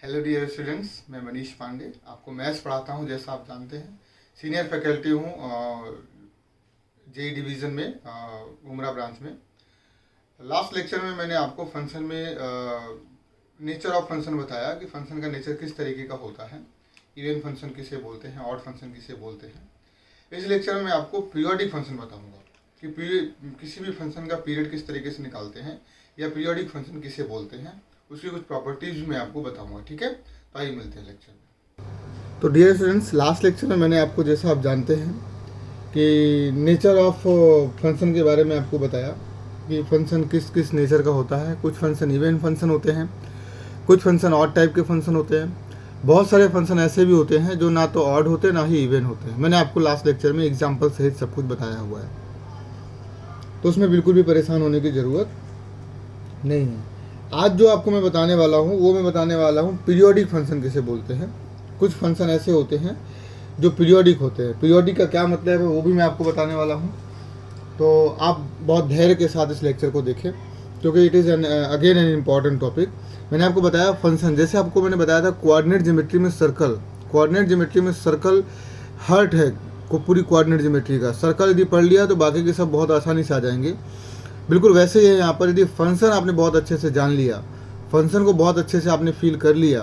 Hello dear students, मैं मनीष पांडे आपको maths पढ़ाता हूं। जैसा आप जानते हैं सीनियर फैकल्टी हूं जेई डिवीज़न में उमरा ब्रांच में। लास्ट लेक्चर में मैंने आपको फंक्शन में नेचर ऑफ फंक्शन बताया कि फंक्शन का नेचर किस तरीके का होता है, इवन फंक्शन किसे बोलते हैं, ऑड फंक्शन किसे बोलते हैं। इस लेक्चर में मैं आपको पीरियोडिक फंक्शन बताऊँगा कि किसी भी फंक्शन का पीरियड किस तरीके से निकालते हैं या पीरियोडिक फंक्शन किसे बोलते हैं, उसकी कुछ प्रॉपर्टीज मैं आपको बताऊंगा। ठीक है, तो आइए मिलते हैं लेक्चर में। तो डियर स्टूडेंट्स, लास्ट लेक्चर में मैंने आपको, जैसा आप जानते हैं, कि नेचर ऑफ फंक्शन के बारे में आपको बताया कि फंक्शन किस किस नेचर का होता है। कुछ फंक्शन इवन फंक्शन होते हैं, कुछ फंक्शन ऑड टाइप के फंक्शन होते हैं, बहुत सारे फंक्शन ऐसे भी होते हैं जो ना तो ऑड होते ना ही इवन होते हैं। मैंने आपको लास्ट लेक्चर में एग्जाम्पल सहित सब कुछ बताया हुआ है, तो उसमें बिल्कुल भी परेशान होने की ज़रूरत नहीं है। आज जो आपको मैं बताने वाला हूँ वो मैं बताने वाला हूँ पीरियोडिक फंक्शन किसे बोलते हैं। कुछ फंक्शन ऐसे होते हैं जो पीरियोडिक होते हैं। पीरियोडिक का क्या मतलब है वो भी मैं आपको बताने वाला हूँ, तो आप बहुत धैर्य के साथ इस लेक्चर को देखें, क्योंकि it is again an important topic. मैंने आपको बताया फंक्शन, जैसे आपको मैंने बताया था कोऑर्डिनेट ज्योमेट्री में सर्कल, कोऑर्डिनेट ज्योमेट्री में सर्कल हर्ट है को पूरी कोऑर्डिनेट ज्योमेट्री का। सर्कल यदि पढ़ लिया तो बाकी के सब बहुत आसानी से आ जाएंगे। बिल्कुल वैसे ही है यहाँ पर। यदि फंक्शन आपने बहुत अच्छे से जान लिया, फंक्शन को बहुत अच्छे से आपने फील कर लिया,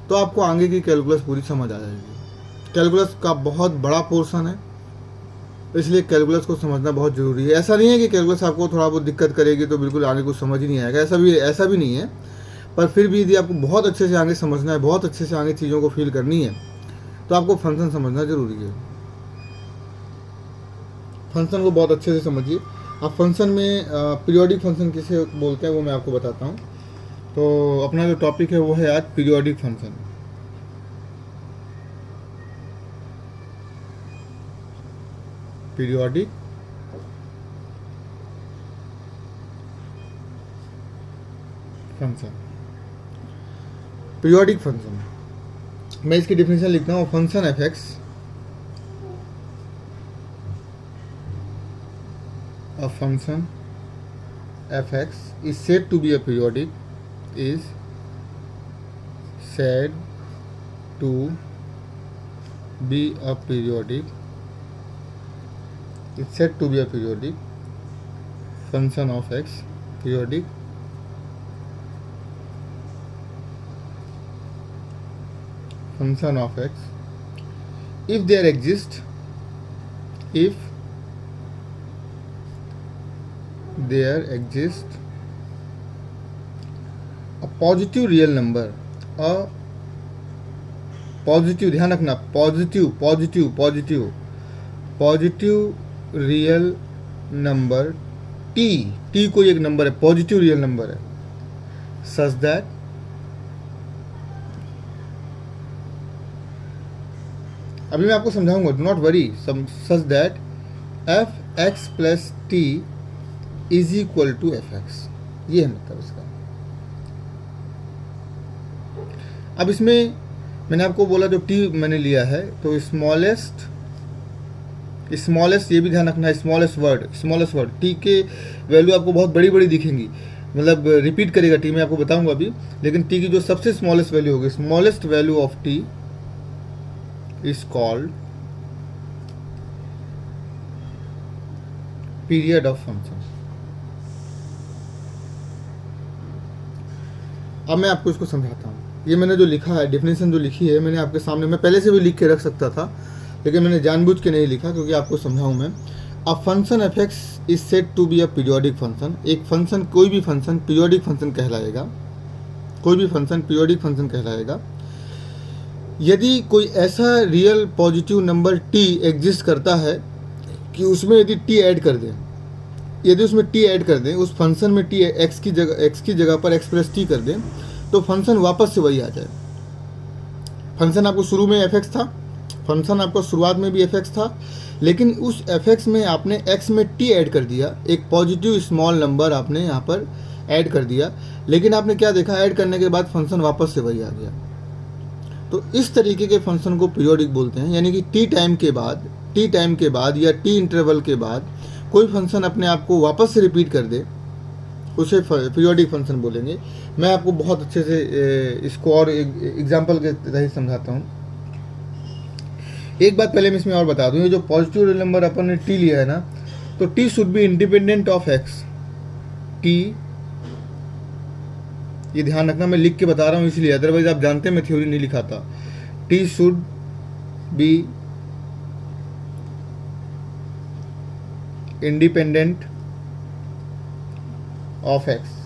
तो आपको आगे की कैलकुलस पूरी समझ आ जाएगी। कैलकुलस का बहुत बड़ा पोर्शन है, इसलिए कैलकुलस को समझना बहुत ज़रूरी है। ऐसा नहीं है कि कैलकुलस आपको थोड़ा बहुत दिक्कत करेगी तो बिल्कुल आगे कुछ समझ ही नहीं आएगा, ऐसा भी नहीं है। पर फिर भी यदि आपको बहुत अच्छे से आगे समझना है, बहुत अच्छे से आगे चीज़ों को फील करनी है, तो आपको फंक्शन समझना ज़रूरी है। फंक्शन को बहुत अच्छे से समझिए। अब फंक्शन में पीरियोडिक फंक्शन किसे बोलते हैं वो मैं आपको बताता हूँ। तो अपना जो टॉपिक है वो है आज periodic function. Periodic function, periodic function मैं इसकी डिफिनेशन लिखता हूँ। Function F x, a function f(x) is said to be a periodic, is said to be a periodic, is said to be a periodic function of x, periodic function of x if there exists, if there exists a positive real number, a positive, ध्यान रखना, positive real number t कोई एक number है, positive real number है, such that अभी मैं आपको समझाऊंगा, do not worry, such that F X plus T is equal to F X. ये है मतलब इसका। अब इसमें मैंने आपको बोला जो टी मैंने लिया है, तो स्मॉलेस्ट, ये भी ध्यान रखना, स्मॉलेस्ट वर्ड टी के वैल्यू आपको बहुत बड़ी बड़ी दिखेंगी, मतलब रिपीट करेगा टी, मैं आपको बताऊंगा अभी। लेकिन टी की जो सबसे स्मॉलेस्ट वैल्यू होगी, smallest value of T is called period of function. अब मैं आपको इसको समझाता हूँ। ये मैंने जो लिखा है, डेफिनेशन जो लिखी है मैंने आपके सामने, मैं पहले से भी लिख के रख सकता था, लेकिन मैंने जानबूझ के नहीं लिखा क्योंकि आपको समझाऊँ मैं। A function F X is said to be a periodic function. एक फंक्शन, कोई भी फंक्शन पीरियोडिक फंक्शन कहलाएगा, कोई भी फंक्शन पीरियोडिक फंक्शन कहलाएगा यदि कोई ऐसा real positive number T exist करता है कि उसमें यदि टी ऐड कर दें, यदि उसमें टी ऐड कर दें, उस फंक्शन में टी एक्स की जगह पर एक्स प्लस टी कर दें, तो फंक्शन वापस से वही आ जाए। फंक्शन आपको शुरू में एफ एक्स था, फंक्शन आपको शुरुआत में भी एफ एक्स था, लेकिन उस एफ एक्स में आपने एक्स में टी ऐड कर दिया, एक पॉजिटिव स्मॉल नंबर आपने यहाँ पर ऐड कर दिया, लेकिन आपने क्या देखा, ऐड करने के बाद फंक्शन वापस से वही आ गया। तो इस तरीके के फंक्शन को पीरियोडिक बोलते हैं। यानी कि टी टाइम के बाद या टी इंटरवल के बाद कोई फंक्शन अपने आप को वापस से रिपीट कर दे, उसे पीरियोडिक फंक्शन बोलेंगे। मैं आपको बहुत अच्छे से इसको और एग्जाम्पल के तहत समझाता हूँ। एक बात पहले मैं इसमें और बता दूँ, ये जो पॉजिटिव रियल नंबर अपन ने टी लिया है ना, तो T should be independent of X. T, ये ध्यान रखना, मैं लिख के बता रहा हूँ इसलिए, अदरवाइज आप जानते हैं मैं थ्योरी नहीं लिखाता। T should be independent of X.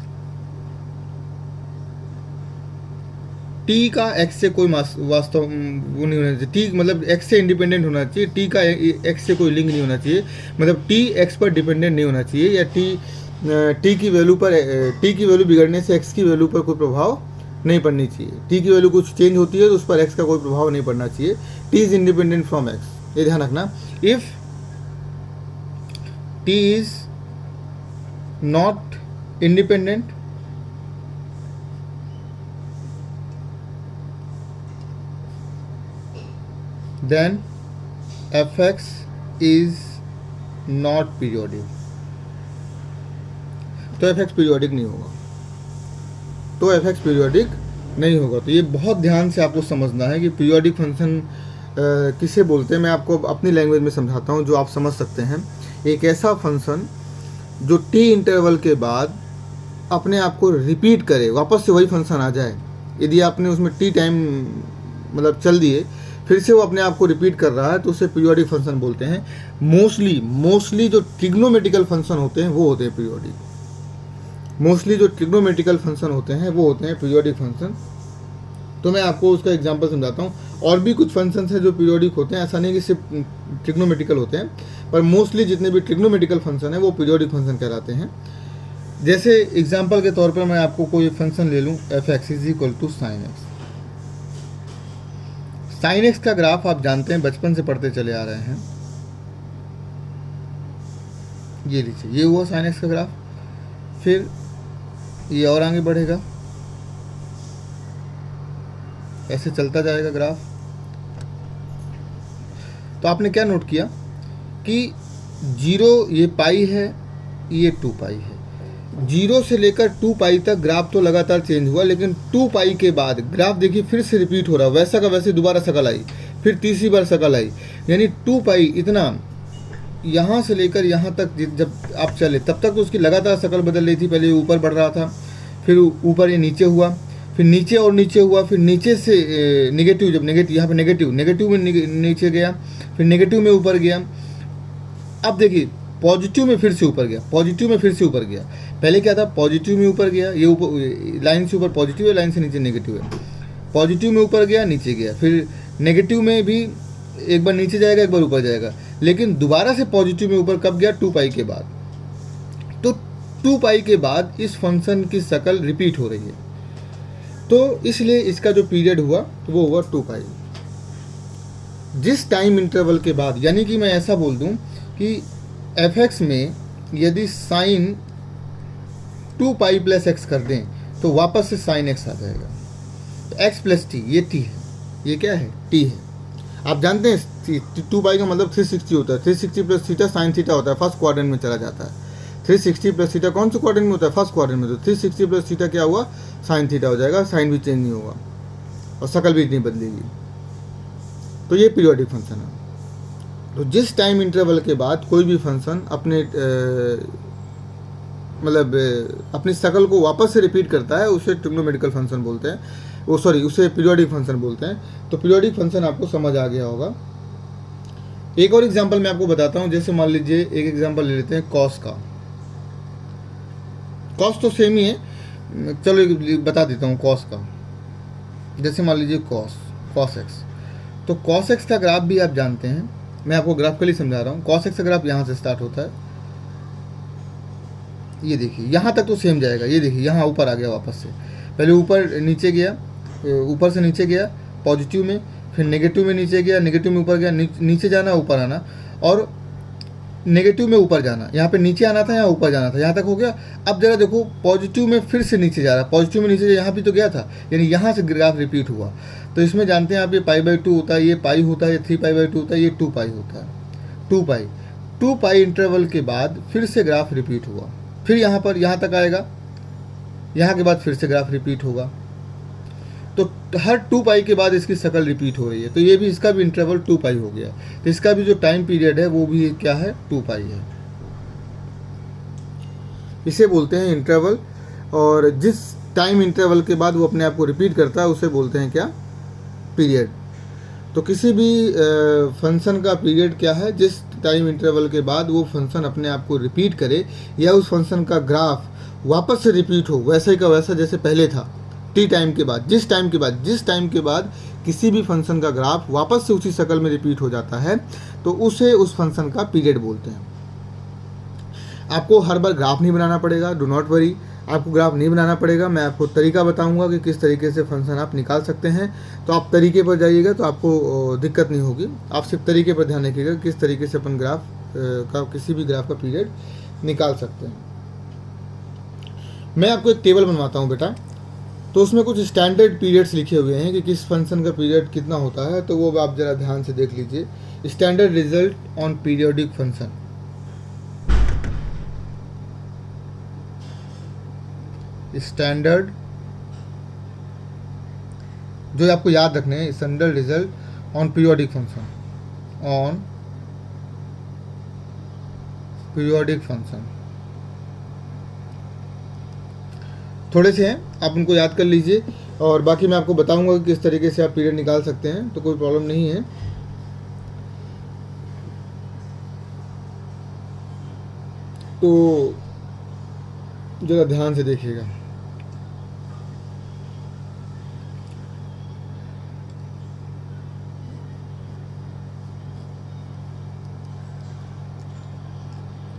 T का एक्स से कोई वास्तव वो नहीं होना चाहिए। टी मतलब एक्स से इंडिपेंडेंट होना चाहिए, टी का एक्स से कोई लिंक नहीं होना चाहिए, मतलब टी एक्स पर डिपेंडेंट नहीं होना चाहिए, या टी की वैल्यू पर टी की वैल्यू बिगड़ने से एक्स की वैल्यू पर कोई प्रभाव नहीं पड़नी चाहिए। टी की वैल्यू कुछ चेंज होती है तो उस पर एक्स का कोई प्रभाव नहीं पड़ना चाहिए। T is independent from x, ये ध्यान रखना। If T is not independent, then fx is not periodic, तो fx पीरियोडिक नहीं होगा, तो fx पीरियोडिक नहीं होगा। तो ये बहुत ध्यान से आपको समझना है कि पीरियोडिक फंक्शन किसे बोलते हैं। मैं आपको अपनी लैंग्वेज में समझाता हूँ जो आप समझ सकते हैं। एक ऐसा फंक्शन जो टी इंटरवल के बाद अपने आप को रिपीट करे, वापस से वही फंक्शन आ जाए। यदि आपने उसमें टी टाइम मतलब चल दिए, फिर से वो अपने आप को रिपीट कर रहा है, तो उसे पीरियोडिक फंक्शन बोलते हैं। मोस्टली जो ट्रिग्नोमेट्रिकल फंक्शन होते हैं वो होते हैं पीरियोडिक। मोस्टली जो ट्रिग्नोमेट्रिकल फंक्शन होते हैं वो होते हैं पीरियोडिक फंक्शन। तो मैं आपको उसका एग्जांपल समझाता हूँ। और भी कुछ फंक्शंस हैं जो पीरियोडिक होते हैं, ऐसा नहीं कि सिर्फ ट्रिग्नोमेट्रिकल होते हैं, पर मोस्टली जितने भी ट्रिग्नोमेट्रिकल फंक्शन हैं वो पीरियोडिक फंक्शन कहलाते हैं। जैसे एग्जाम्पल के तौर पर मैं आपको कोई फंक्शन ले लूँ, F X is equal to sine X. Sine X का ग्राफ आप जानते हैं, बचपन से पढ़ते चले आ रहे हैं। ये लीजिए, ये हुआ साइन एक्स का ग्राफ। फिर ये और आगे बढ़ेगा, ऐसे चलता जाएगा ग्राफ। तो आपने क्या नोट किया कि 0 ये पाई है, ये 2 पाई है। 0 से लेकर 2 पाई तक ग्राफ तो लगातार चेंज हुआ, लेकिन 2 पाई के बाद ग्राफ देखिए फिर से रिपीट हो रहा है, वैसा का वैसे दोबारा शकल आई, फिर तीसरी बार शकल आई। यानी 2 पाई इतना यहाँ से लेकर यहाँ तक जब आप चले तब तक उसकी लगातार शकल बदल रही थी। पहले ऊपर बढ़ रहा था, फिर ऊपर ये नीचे हुआ, फिर नीचे और नीचे हुआ, फिर नीचे से नेगेटिव, जब नेगेटिव यहाँ पे नेगेटिव में नीचे गया, फिर नेगेटिव में ऊपर गया। अब देखिए पॉजिटिव में फिर से ऊपर गया, पॉजिटिव में फिर से ऊपर गया। पहले क्या था, पॉजिटिव में ऊपर गया, ये ऊपर लाइन से ऊपर पॉजिटिव है, लाइन से नीचे नेगेटिव है। पॉजिटिव में ऊपर गया, नीचे गया, फिर नेगेटिव में भी एक बार नीचे जाएगा, एक बार ऊपर जाएगा, लेकिन दोबारा से पॉजिटिव में ऊपर कब गया, 2 पाई के बाद। तो 2 पाई के बाद इस फंक्शन की शक्ल रिपीट हो रही है, तो इसलिए इसका जो पीरियड हुआ वो हुआ 2 पाई। जिस टाइम इंटरवल के बाद, यानी कि मैं ऐसा बोल दूं कि एफ एक्स में यदि साइन 2 पाई प्लस एक्स कर दें तो वापस से साइन एक्स आ जाएगा। तो एक्स प्लस टी, ये टी है, ये क्या है, टी है। आप जानते हैं 2 पाई का मतलब 360 होता है। 360 प्लस थीटा साइन थीटा होता है, फर्स्ट क्वाड्रेंट में चला जाता है। 360 प्लस थीटा कौन से क्वाड्रेंट में होता है, फर्स्ट क्वाड्रेंट में। तो 360 प्लस थीटा क्या हुआ, साइन थीटा हो जाएगा, साइन भी चेंज नहीं होगा और शक्ल भी नहीं बदलेगी। तो ये पीरियोडिक फंक्शन है। तो जिस टाइम इंटरवल के बाद कोई भी फंक्शन अपने मतलब अपनी शक्ल को वापस से रिपीट करता है, उसे ट्रिग्नोमेट्रिकल फंक्शन बोलते हैं, उसे पीरियोडिक फंक्शन बोलते हैं। तो पीरियोडिक फंक्शन आपको समझ आ गया होगा। एक और एग्जांपल मैं आपको बताता हूं। जैसे मान लीजिए एक एग्जांपल ले लेते हैं कॉस का। कॉस तो सेम ही है, चलो बता देता हूं कॉस का। जैसे मान लीजिए कॉस एक्स, तो कॉस एक्स का ग्राफ भी आप जानते हैं, मैं आपको ग्राफिकली समझा रहा हूँ। कॉस एक्स का ग्राफ यहाँ से स्टार्ट होता है, ये देखिए यहाँ तक तो सेम जाएगा। ये देखिए यहाँ ऊपर आ गया वापस से, पहले ऊपर नीचे गया, ऊपर से नीचे गया पॉजिटिव में, फिर नेगेटिव में नीचे गया, नेगेटिव में ऊपर गया, नीचे जाना ऊपर आना, और नेगेटिव में ऊपर जाना। यहाँ पे नीचे आना था, यहाँ ऊपर जाना था, यहाँ तक हो गया। अब जरा देखो पॉजिटिव में फिर से नीचे जा रहा है, पॉजिटिव में नीचे यहाँ भी तो गया था, यानी यहाँ से ग्राफ रिपीट हुआ। तो इसमें जानते हैं आप, ये π/2 होता है, ये पाई होता है, ये 3π/2 होता है, ये 2 पाई होता है। 2 पाई इंटरवल के बाद फिर से ग्राफ रिपीट हुआ। फिर यहाँ पर यहाँ तक आएगा, यहाँ के बाद फिर से ग्राफ रिपीट होगा। तो हर 2 पाई के बाद इसकी शक्ल रिपीट हो रही है, तो ये भी इसका भी इंटरवल 2 पाई हो गया। तो इसका भी जो टाइम पीरियड है वो भी क्या है, 2 पाई है। इसे बोलते हैं इंटरवल, और जिस टाइम इंटरवल के बाद वो अपने आप को रिपीट करता है उसे बोलते हैं क्या, पीरियड। तो किसी भी फंक्शन का पीरियड क्या है, जिस टाइम इंटरवल के बाद वो फंक्शन अपने आप को रिपीट करे, या उस फंक्शन का ग्राफ वापस से रिपीट हो वैसे का वैसा जैसे पहले था, टी टाइम के बाद, जिस टाइम के बाद किसी भी फंक्शन का ग्राफ वापस से उसी शक्ल में रिपीट हो जाता है, तो उसे उस फंक्शन का पीरियड बोलते हैं। आपको हर बार ग्राफ नहीं बनाना पड़ेगा, डू नॉट वरी, आपको ग्राफ नहीं बनाना पड़ेगा। मैं आपको तरीका बताऊंगा कि किस तरीके से फंक्शन आप निकाल सकते हैं। तो आप तरीके पर जाइएगा तो आपको दिक्कत नहीं होगी। आप सिर्फ तरीके पर ध्यान रखिएगा किस तरीके से अपन ग्राफ का, किसी भी ग्राफ का पीरियड निकाल सकते हैं। मैं आपको एक टेबल बनवाता हूँ बेटा, तो उसमें कुछ स्टैंडर्ड पीरियड्स लिखे हुए हैं कि किस फंक्शन का पीरियड कितना होता है, तो वो आप ज़रा ध्यान से देख लीजिए। Standard result on periodic function, standard जो आपको याद रखने हैं, standard result on periodic function, on periodic function. थोड़े से हैं, आप उनको याद कर लीजिए, और बाकी मैं आपको बताऊंगा कि किस तरीके से आप पीरियड निकाल सकते हैं, तो कोई प्रॉब्लम नहीं है। तो जरा ध्यान से देखिएगा।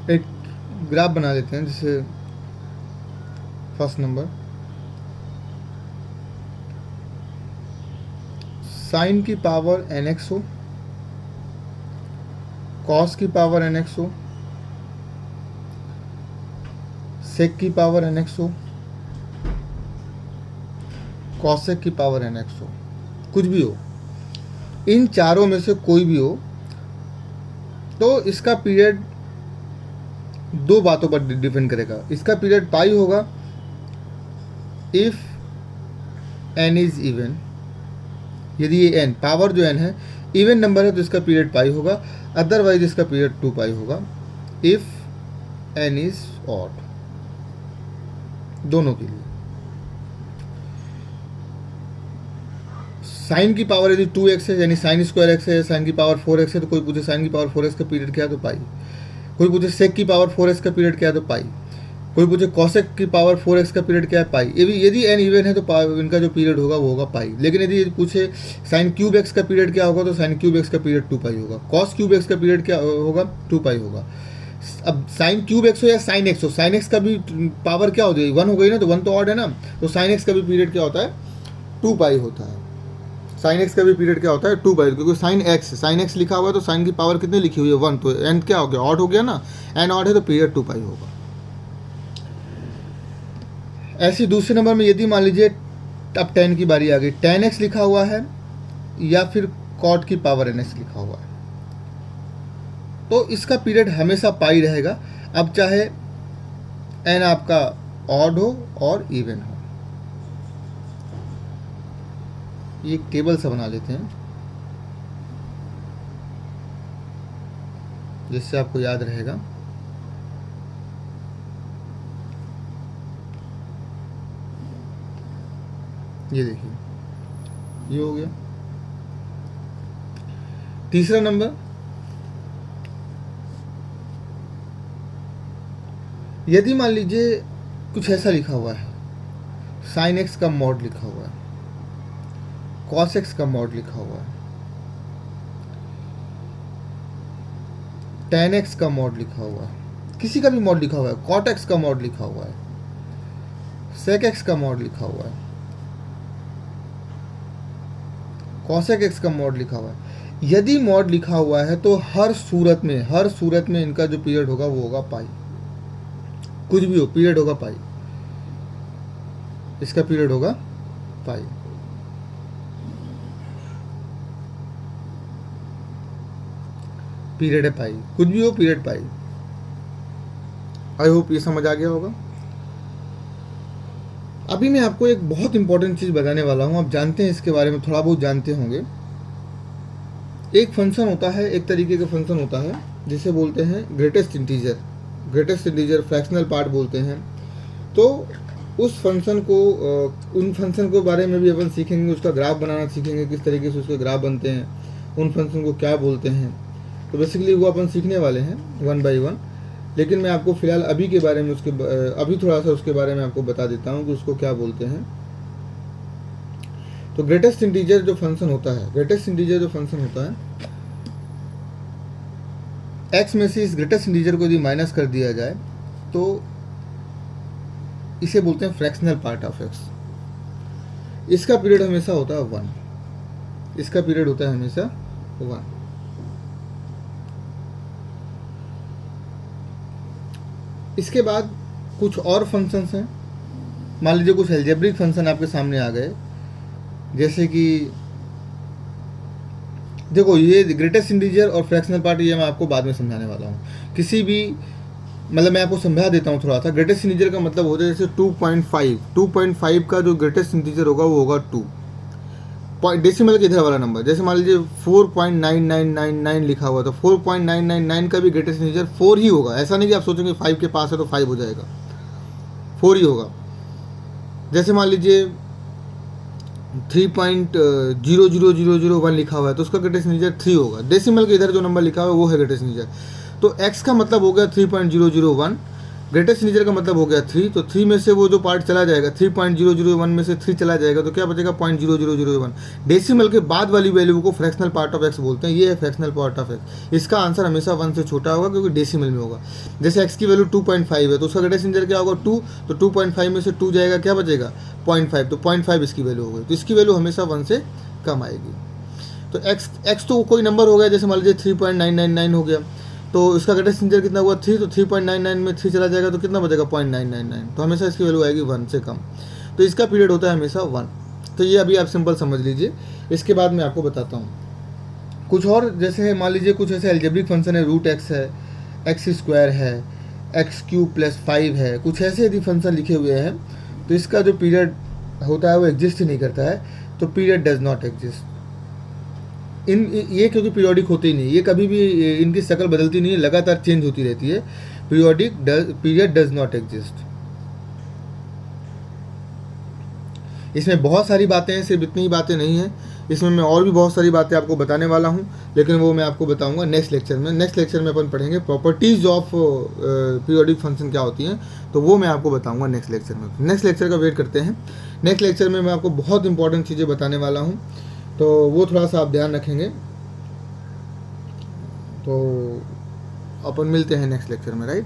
एक ग्राफ बना लेते हैं, जैसे फर्स्ट नंबर, साइन की पावर nx हो, कॉस की पावर nx हो, सेक की पावर nx हो, कॉसेक की पावर nx हो, कुछ भी हो, इन चारों में से कोई भी हो, तो इसका पीरियड दो बातों पर डिपेंड करेगा। इसका पीरियड पाई होगा इफ n इज इवन, यदि ये n पावर जो n है इवन नंबर है तो इसका पीरियड पाई होगा, अदरवाइज इसका पीरियड 2 पाई होगा। इफ n इज ऑड, दोनों के लिए। साइन की पावर यदि 2x है, यानी साइन स्क्वायर x है, साइन की पावर 4x है, तो कोई पूछे साइन की पावर 4x का पीरियड क्या है, तो पाई। कोई पूछे सेक की पावर 4x का पीरियड क्या है, तो पाई। कोई पूछे कॉसेक की पावर 4x का पीरियड क्या है, पाई। यदि n इवन है तो इनका जो पीरियड होगा वो होगा पाई। लेकिन यदि पूछे साइन क्यूब x का पीरियड क्या होगा, तो साइन क्यूब x का पीरियड 2 पाई होगा। कॉस क्यूब x का पीरियड क्या होगा, 2 पाई होगा। अब साइन क्यूब x हो या साइन x हो, साइन x का भी पावर क्या हो जाएगी, 1 हो गई ना, तो 1 तो ऑड है ना, तो साइन x का भी पीरियड क्या होता है, 2 पाई होता है। साइन x का भी पीरियड क्या होता है, 2 पाई, क्योंकि साइन x लिखा हुआ है तो साइन की पावर कितनी लिखी हुई है, 1, तो n क्या हो गया, ऑड हो गया ना, n ऑड है तो पीरियड 2 पाई होगा। ऐसे दूसरे नंबर में यदि मान लीजिए अब 10 की बारी आ गई, 10x लिखा हुआ है या फिर कॉट की पावर nx लिखा हुआ है, तो इसका पीरियड हमेशा पाई रहेगा। अब चाहे n आपका ऑड हो और इवन हो। ये एक टेबल सा बना लेते हैं जिससे आपको याद रहेगा। ये देखिए, ये हो गया तीसरा नंबर। यदि मान लीजिए कुछ ऐसा लिखा हुआ है, साइन एक्स का मॉड लिखा हुआ है, कॉस एक्स का मॉड लिखा हुआ है, टेन एक्स का मॉड लिखा हुआ है, किसी का भी मॉड लिखा हुआ है, कॉट एक्स का मॉड लिखा हुआ है, सेक एक्स का मॉड लिखा हुआ है, कॉसेक एक्स का मॉड लिखा हुआ है। यदि मॉड लिखा हुआ है तो हर सूरत में इनका जो पीरियड होगा वो होगा पाई। कुछ भी हो, पीरियड होगा पाई, इसका पीरियड होगा पाई। पीरियड है पाई, कुछ भी हो, पीरियड पाई। आई होप ये समझ आ गया होगा। अभी मैं आपको एक बहुत इंपॉर्टेंट चीज़ बताने वाला हूँ, आप जानते हैं इसके बारे में, थोड़ा बहुत जानते होंगे। एक फंक्शन होता है, एक तरीके का फंक्शन होता है जिसे बोलते हैं greatest integer. Greatest integer fractional part बोलते हैं। तो उस फंक्शन को उन फंक्शन के बारे में भी अपन सीखेंगे, उसका ग्राफ बनाना सीखेंगे, किस तरीके से उसके ग्राफ बनते हैं, उन फंक्शन को क्या बोलते हैं। तो बेसिकली वो अपन सीखने वाले हैं वन बाय वन। लेकिन मैं आपको फ़िलहाल अभी के बारे में अभी थोड़ा सा उसके बारे में आपको बता देता हूँ कि उसको क्या बोलते हैं। तो ग्रेटेस्ट इंटीजर जो फंक्शन होता है, ग्रेटेस्ट इंटीजर जो फंक्शन होता है, एक्स में से इस ग्रेटेस्ट इंटीजर को यदि माइनस कर दिया जाए तो इसे बोलते हैं फ्रैक्शनल पार्ट ऑफ एक्स। इसका पीरियड हमेशा होता है 1। इसका पीरियड होता है हमेशा 1। इसके बाद कुछ और फंक्शंस हैं। मान लीजिए कुछ अलजेब्रिक फंक्शन आपके सामने आ गए, जैसे कि देखो ये ग्रेटेस्ट इंटीजर और फ्रैक्शनल पार्ट ये मैं आपको बाद में समझाने वाला हूँ। किसी भी मतलब मैं आपको समझा देता हूँ थोड़ा सा। ग्रेटेस्ट इंटीजर का मतलब होता है जैसे 2.5 का जो ग्रेटेस्ट इंटीजर होगा वो होगा 2 डेसिमल के इधर वाला नंबर। जैसे मान लीजिए 4.9999 लिखा हुआ, तो 4.999 का भी ग्रेटेस्ट इंटीजर 4 ही होगा। ऐसा नहीं कि आप सोचेंगे 5 के पास है तो 5 हो जाएगा, 4 ही होगा। जैसे मान लीजिए 3.00001 लिखा हुआ है तो उसका ग्रेटेस्ट इंटीजर 3 होगा। डेसिमल के इधर जो नंबर लिखा हुआ है वो है ग्रेटेस्ट इंटीजर। तो x का मतलब हो गया 3.001, ग्रेटेस्ट इंटीजर का मतलब हो गया 3। तो 3 में से वो जो पार्ट चला जाएगा, 3.001 में से 3 चला जाएगा तो क्या बचेगा 0.0001। डेसिमल के बाद वाली वैल्यू को फ्रैक्शनल पार्ट ऑफ x बोलते हैं। ये है फ्रैक्शनल पार्ट ऑफ x। इसका आंसर हमेशा 1 से छोटा होगा क्योंकि डेसिमल में होगा। जैसे x की वैल्यू 2.5 है तो उसका ग्रेटेस्ट इंटीजर क्या होगा 2। तो 2.5 में से 2 जाएगा, क्या बचेगा 0.5। तो 0.5 इसकी वैल्यू हो गई। तो इसकी वैल्यू हमेशा 1 से कम आएगी। तो x तो कोई नंबर हो गया, जैसे मान लीजिए 3.999 हो गया तो इसका ग्रेटेस्ट इंटीजर कितना हुआ 3। तो 3.99 में 3 चला जाएगा तो कितना बचेगा 0.999। तो हमेशा इसकी वैल्यू आएगी 1 से कम। तो इसका पीरियड होता है हमेशा 1। तो ये अभी आप सिंपल समझ लीजिए। इसके बाद मैं आपको बताता हूँ कुछ और। जैसे मान लीजिए कुछ ऐसे अलजेब्रिक फंक्शन है, √x है, x² है, x³ + 5 है, कुछ ऐसे यदि फंक्शन लिखे हुए हैं तो इसका जो पीरियड होता है वो एग्जिस्ट ही नहीं करता है। तो पीरियड डज नॉट एग्जिस्ट। ये क्योंकि पीरियोडिक होते ही नहीं, ये कभी भी इनकी शक्ल बदलती नहीं है, लगातार चेंज होती रहती है। Period does not exist. इसमें बहुत सारी बातें हैं, सिर्फ इतनी ही बातें नहीं हैं। इसमें मैं और भी बहुत सारी बातें आपको बताने वाला हूं, लेकिन वो मैं आपको बताऊंगा नेक्स्ट लेक्चर में। नेक्स्ट लेक्चर में अपन पढ़ेंगे प्रॉपर्टीज़ ऑफ पीरियोडिक फंक्शन क्या होती हैं, तो वो मैं आपको बताऊंगा नेक्स्ट लेक्चर में। नेक्स्ट लेक्चर का वेट करते हैं। नेक्स्ट लेक्चर में मैं आपको बहुत इंपॉर्टेंट चीज़ें बताने वाला हूँ, तो वो थोड़ा सा आप ध्यान रखेंगे। तो अपन मिलते हैं नेक्स्ट लेक्चर में, राइट।